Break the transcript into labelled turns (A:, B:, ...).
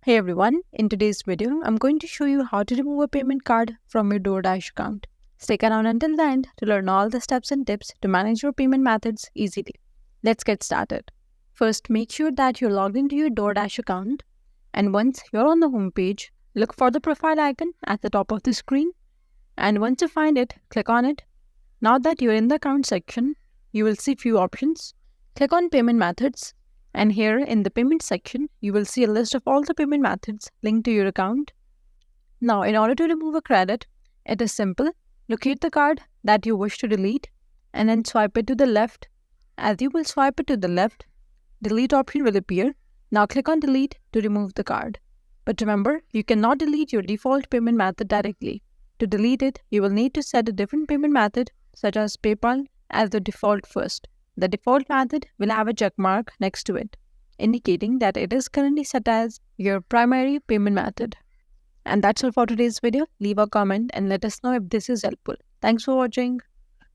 A: Hey everyone, in today's video, I'm going to show you how to remove a payment card from your DoorDash account. Stick around until the end to learn all the steps and tips to manage your payment methods easily. Let's get started. First, make sure that you're logged into your DoorDash account, and once you're on the home page, look for the profile icon at the top of the screen, and once you find it, click on it. Now that you're in the account section, you will see few options. Click on Payment Methods, and here in the payment section, you will see a list of all the payment methods linked to your account. Now, in order to remove a credit, it is simple. Locate the card that you wish to delete and then swipe it to the left. As you will swipe it to the left, delete option will appear. Now click on delete to remove the card. But remember, you cannot delete your default payment method directly. To delete it, you will need to set a different payment method such as PayPal as the default first. The default method will have a check mark next to it, indicating that it is currently set as your primary payment method. And that's all for today's video. Leave a comment and let us know if this is helpful. Thanks for watching.